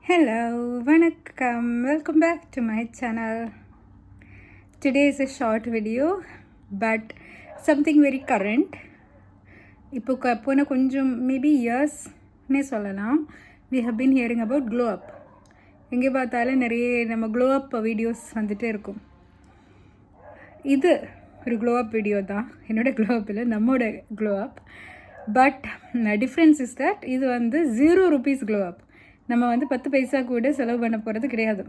Hello, vanakkam. Welcome back to my channel. Today is a short video, but something very current. இப்போ போன கொஞ்சம் maybe இயர்ஸ்னே சொல்லலாம். We have been hearing about glow up. எங்கே பார்த்தாலும் நிறைய நம்ம glow up வீடியோஸ் வந்துகிட்டே இருக்கும். இது ஒரு glow up வீடியோ தான். என்னோட glow up இல்லை, நம்மோட glow up. But difference is that இது வந்து 0 rupees glow up. நம்ம வந்து 10 பைசா கூட செலவு பண்ண போகிறது கிடையாது.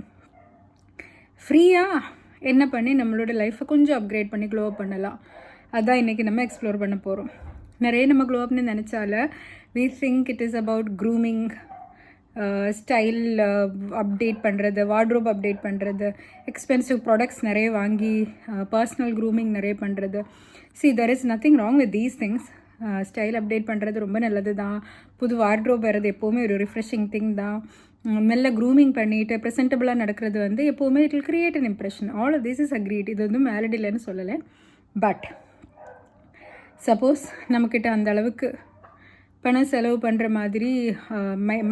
ஃப்ரீயாக என்ன பண்ணி நம்மளோட லைஃப்பை கொஞ்சம் அப்கிரேட் பண்ணி க்ளோ அப் பண்ணலாம். அதுதான் இன்றைக்கி நம்ம எக்ஸ்ப்ளோர் பண்ண போகிறோம். நிறைய நம்ம க்ளோ அப்னு நினச்சால we think it is about grooming, style update பண்ணுறது, வார்ட்ரோப் அப்டேட் பண்ணுறது, எக்ஸ்பென்சிவ் ப்ராடக்ட்ஸ் நிறைய வாங்கி பர்சனல் க்ரூமிங் நிறைய பண்ணுறது. There is nothing wrong with these things. Style update பண்ணுறது ரொம்ப நல்லது தான். புது வார்ட்ரோப் வர்றது எப்போவுமே ஒரு ரிஃப்ரெஷிங் திங் தான். மெல்ல க்ரூமிங் பண்ணிவிட்டு ப்ரெசென்டபுளாக நடக்கிறது வந்து எப்போவுமே it will create an impression. All of this is agreed. இது வந்து மேலட் இல்லைன்னு சொல்லலை. பட் சப்போஸ் நம்மக்கிட்ட அந்த அளவுக்கு பணம் செலவு பண்ணுற மாதிரி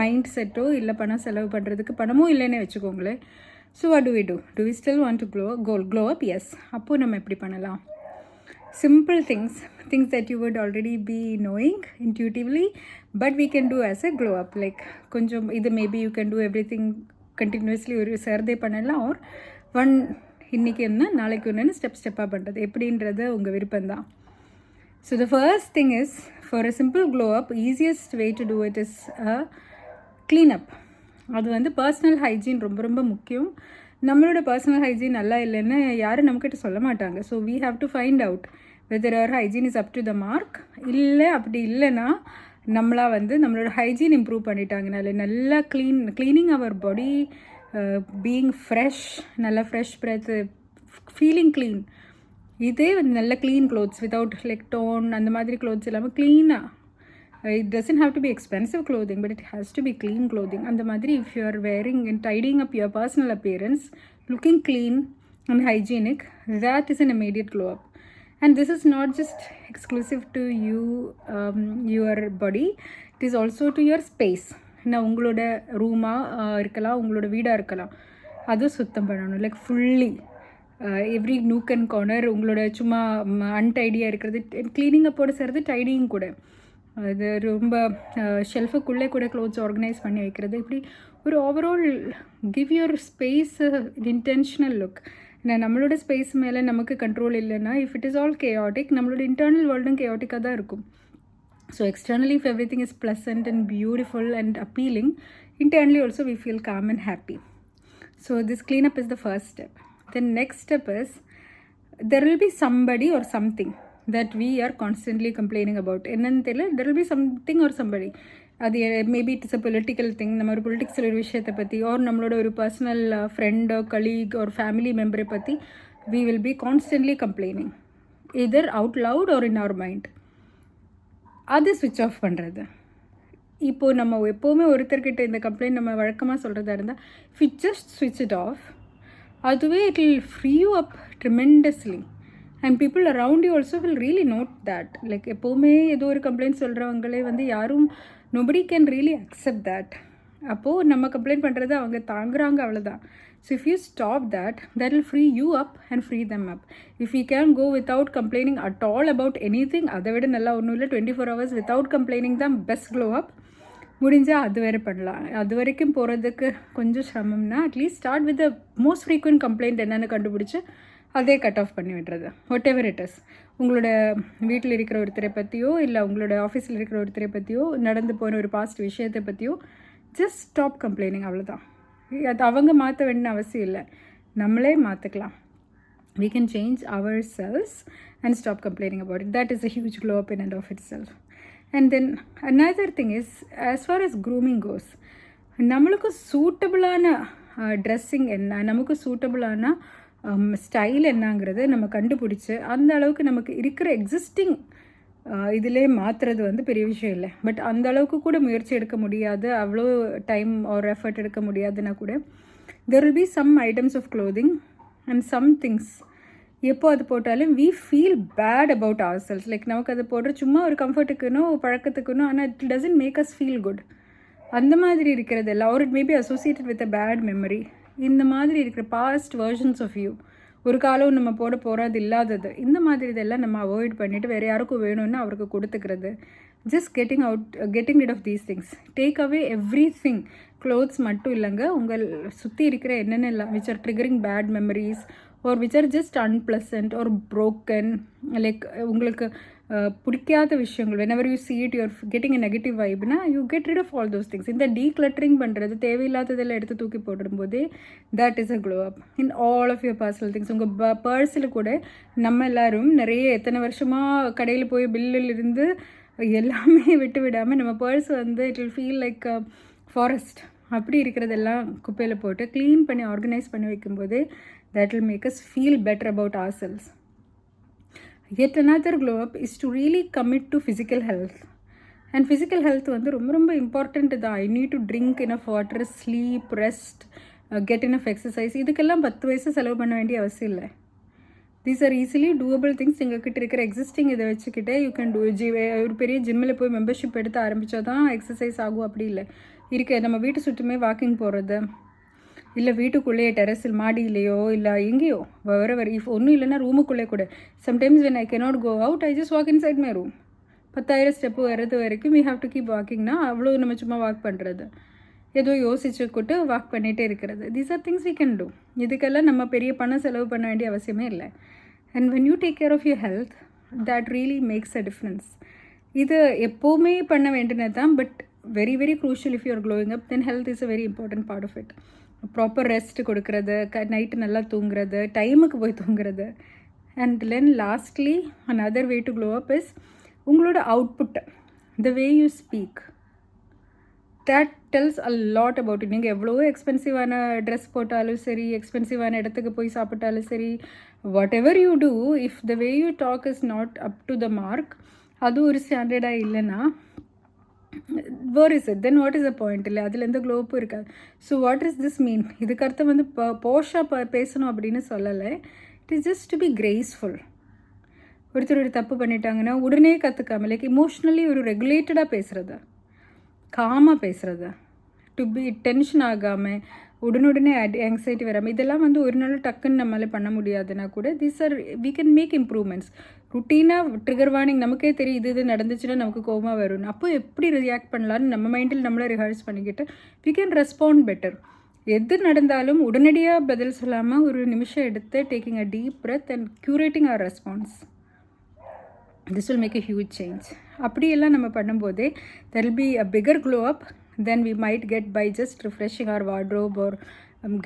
மைண்ட் செட்டோ இல்லை பணம் செலவு பண்ணுறதுக்கு பணமும் இல்லைன்னு வச்சுக்கோங்களேன். So what do we do? Do we still want to glow up? Yes. அப்போது நம்ம எப்படி பண்ணலாம்? Simple things that you would already be knowing intuitively, but we can do as a glow up. Like konjam idu maybe you can do everything continuously or sarde pannalam, or one இன்னைக்கு என்ன நாளைக்கு ஒன்று ஸ்டெப்பாக பண்ணுறது எப்படின்றது உங்கள் விருப்பம் தான். So the first thing is, for a simple glow up, easiest way to do it is a clean up. அது வந்து பர்சனல் ஹைஜீன் ரொம்ப ரொம்ப முக்கியம். நம்மளோட பர்சனல் ஹைஜீன் நல்லா இல்லைன்னு யாரும் நம்மக்கிட்ட சொல்ல மாட்டாங்க. So we have to find out whether our hygiene is up to the mark. இல்லை அப்படி இல்லைன்னா நம்மளாக வந்து நம்மளோட ஹைஜீன் இம்ப்ரூவ் பண்ணிட்டாங்கனால நல்லா cleaning our body, being fresh, நல்லா ஃப்ரெஷ் பிரெத், ஃபீலிங் க்ளீன். இதே வந்து நல்ல clean clothes without like torn அந்த மாதிரி க்ளோத்ஸ் இல்லாமல் க்ளீனாக. It doesn't have to be expensive clothing, but it has to be clean clothing. And the madri, if you are wearing and tidying up your personal appearance, looking clean and hygienic, that is an immediate glow up. And this is not just exclusive to you, your body. It is also to your space. Now உங்களோட ரூமாக இருக்கலாம், உங்களோட வீடாக இருக்கலாம், அது சுத்தம் பண்ணணும். Like fully every nook and corner உங்களோட சும்மா அன்டைடியாக இருக்கிறது க்ளீனிங் அப்போடு சேர்த்து டைடியும் கூட. அது ரொம்ப ஷெல்ஃபுக்குள்ளே கூட க்ளோத்ஸ் ஆர்கனைஸ் பண்ணி வைக்கிறது. இப்படி ஒரு overall give your space intentional look. நம்மளோட ஸ்பேஸ் மேலே நமக்கு கண்ட்ரோல் இல்லைன்னா, if it is all chaotic, நம்மளோட இன்டர்னல் வேர்ல்டும் கேயாட்டிக்காக தான் இருக்கும். So externally if every thing is pleasant and beautiful and appealing, internally also we feel calm and happy. So this cleanup is the first step. The next step is, there will be somebody or something that we are constantly complaining about. என்னன்னு தெரியல, there will be something or somebody. அது maybe it's a political thing. நம்ம ஒரு பொலிட்டிக்ஸில் ஒரு விஷயத்தை பற்றி, R நம்மளோட ஒரு பர்சனல் ஃப்ரெண்டோ கலீக் ஒரு ஃபேமிலி மெம்பரை பற்றி we will be constantly complaining, either out loud or in our mind. அது ஸ்விட்ச் ஆஃப் பண்ணுறது. இப்போது நம்ம எப்போவுமே ஒருத்தர்கிட்ட இந்த கம்ப்ளைண்ட் நம்ம வழக்கமாக சொல்கிறதா இருந்தால், if you just switch it off, அதுவே it will free you up tremendously. And people around you also will really note that. Like எப்போவுமே ஏதோ ஒரு கம்ப்ளைண்ட் சொல்கிறவங்களே வந்து யாரும் nobody can really accept that. அப்போது நம்ம கம்ப்ளைண்ட் பண்ணுறது அவங்க தாங்குறாங்க, அவ்வளோதான். So if you stop that, that will free you up and free them up. If you can go without complaining at all about anything, அதை விட நல்லா ஒன்றும் இல்லை, 24 hours without complaining தான் பெஸ்ட் க்ளோ அப். முடிஞ்சால் அது வேறு பண்ணலாம். அது வரைக்கும் போகிறதுக்கு கொஞ்சம் சிரமம்னா, at least start with the most frequent complaint என்னென்னு கண்டுபிடிச்சி அதே கட் ஆஃப் பண்ணி விடுறது. வாட் எவர் இட் இஸ், உங்களோட வீட்டில் இருக்கிற ஒருத்தரை பற்றியோ இல்லை உங்களோட ஆஃபீஸில் இருக்கிற ஒருத்தரை பற்றியோ நடந்து போன ஒரு பாஸ்ட் விஷயத்தை பற்றியோ ஜஸ்ட் ஸ்டாப் கம்ப்ளைனிங், அவ்வளோதான். அது அவங்க மாற்ற வேண்டிய அவசியம் இல்லை, நம்மளே மாற்றிக்கலாம். We can change ourselves and stop complaining about it. That is a huge glow up in and of itself. And then another thing is, as far as grooming goes, நம்மளுக்கு சூட்டபுளான ட்ரெஸ்ஸிங் என்ன, நமக்கு சூட்டபுளான ஸ்டைல் என்னங்கிறது நம்ம கண்டுபிடிச்சி அந்த அளவுக்கு நமக்கு இருக்கிற எக்ஸிஸ்டிங் இதிலே மாற்றுறது வந்து பெரிய விஷயம் இல்லை. பட் அந்த அளவுக்கு கூட முயற்சி எடுக்க முடியாது, அவ்வளோ டைம் ஒரு எஃபர்ட் எடுக்க முடியாதுன்னா கூட, there will be some items of clothing and some things எப்போ அது போட்டாலும் we feel bad about ourselves. Like நமக்கு அது போடுற சும்மா ஒரு கம்ஃபர்ட்டுக்குனோ பழக்கத்துக்குனோ, ஆனால் it doesn't make us feel good. அந்த மாதிரி இருக்கிறதெல்லாம், or it maybe associated with a bad memory. இந்த மாதிரி இருக்கிற பாஸ்ட் வெர்ஷன்ஸ் ஆஃப் யூ, ஒரு காலம் நம்ம போட போகிறது இல்லாதது, இந்த மாதிரி இதெல்லாம் நம்ம அவாய்ட் பண்ணிவிட்டு வேறு யாருக்கும் வேணும்னு அவருக்கு கொடுத்துக்கிறது. Just getting rid of these things. Take away everything. Clothes மட்டும் இல்லைங்க, உங்கள் சுற்றி இருக்கிற என்னென்னலாம் which are triggering bad memories or which are just unpleasant or broken, like உங்களுக்கு பிடிக்காத விஷயங்கள், whenever you see it you're getting a negative vibe na, you get rid of all those things. இந்த decluttering பண்ணுறது, தேவையில்லாததெல்லாம் எடுத்து தூக்கி போடும்போதே that is a glow up in all of your personal things. உங்கள் பர்ஸில் கூட நம்ம எல்லோரும் நிறைய எத்தனை வருஷமாக கடையில் போய் பில்லில் இருந்து எல்லாமே விட்டு விடாமல் நம்ம பர்ஸ் வந்து it will feel like forest. அப்படி இருக்கிறதெல்லாம் குப்பையில் போட்டு க்ளீன் பண்ணி ஆர்கனைஸ் பண்ணி வைக்கும்போதே that will make us feel better about ourselves. Yet another glow up is to really commit to physical health. And physical health வந்து ரொம்ப important தான். I need to drink enough water, sleep, rest, get enough exercise. இதுக்கெல்லாம் 10 வயசு செலவு பண்ண வேண்டிய அவசியம் இல்லை. These are easily doable things. எங்ககிட்ட இருக்கிற எக்ஸிஸ்டிங் இதை வச்சுக்கிட்டே யூ கேன் டூ. ஒரு பெரிய ஜிம்மில் போய் மெம்பர்ஷிப் எடுத்து ஆரம்பித்தா தான் எக்ஸசைஸ் ஆகும் அப்படி இல்லை. நம்ம வீட்டு சுற்றுமே வாக்கிங் போகிறது, இல்லை வீட்டுக்குள்ளேயே டெரஸில் மாடியிலையோ இல்லை எங்கேயோ வர இஃப் ஒன்றும் இல்லைன்னா ரூமுக்குள்ளே கூட. Sometimes when I cannot go out, I just walk inside my room. 10,000 step வர்றது வரைக்கும் we have to keep walkingனா அவ்வளோ நம்ம சும்மா வாக் பண்ணுறது, ஏதோ யோசிச்சுக்கிட்டு வாக் பண்ணிகிட்டே இருக்கிறது. These are things we can do. இதுக்கெல்லாம் நம்ம பெரிய பணம் செலவு பண்ண வேண்டிய அவசியமே இல்லை. And when you take care of your health, that really makes a difference. இது எப்போவுமே பண்ண வேண்டியது தான், but very very crucial if you are glowing up, then health is a very important part of it. Proper rest கொடுக்கறது, night நல்லா தூங்குறது, டைமுக்கு போய் தூங்குறது. And then lastly another way to glow up is உங்களோட output, the way you speak, that tells a lot about it. நீங்கள் எவ்வளோ எக்ஸ்பென்சிவான dress போட்டாலும் சரி, எக்ஸ்பென்சிவான இடத்துக்கு போய் சாப்பிட்டாலும் சரி, whatever you do, if the way you talk is not up to the mark, அது ஒரு ஸ்டாண்டர்டாக இல்லைன்னா where is it, then what is the point? இல்லை, அதில் எந்த க்ளோப்பும் இருக்காது. So what is this mean? இதுக்கு அர்த்தம் வந்து போஷாக பேசணும் அப்படின்னு சொல்லலை. It is just to be graceful. ஒருத்தர் ஒரு தப்பு பண்ணிட்டாங்கன்னா உடனே கற்றுக்காம, லைக் இமோஷ்னலி ஒரு ரெகுலேட்டடாக பேசுகிறத, காமாக பேசுகிறத, டு பி டென்ஷன் ஆகாமல், உடனுடனே ஆங்ஸைட்டி வராமல். இதெல்லாம் வந்து ஒரு நாள் டக்குன்னு நம்மளால் பண்ண முடியாதுன்னா கூட these are we can make improvements. ருட்டீனாக ட்ரிகர் வார்னிங் நமக்கே தெரியும் இது நடந்துச்சுன்னா நமக்கு கோபமாக வரும். அப்போ எப்படி ரியாக்ட் பண்ணலான்னு நம்ம மைண்டில் நம்மளை ரிஹர்ஸ் பண்ணிக்கிட்டு வி கேன் ரெஸ்பாண்ட் பெட்டர். எது நடந்தாலும் உடனடியாக பதில் சொல்லாமல் ஒரு நிமிஷம் எடுத்து taking a deep breath and curating our response, this will make a huge change. அப்படியெல்லாம் நம்ம பண்ணும்போதே there will be a bigger glow up than we might get by just refreshing our wardrobe or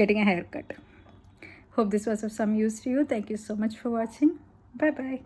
getting a haircut. Hope this was of some use to you. Thank you so much for watching. Bye bye.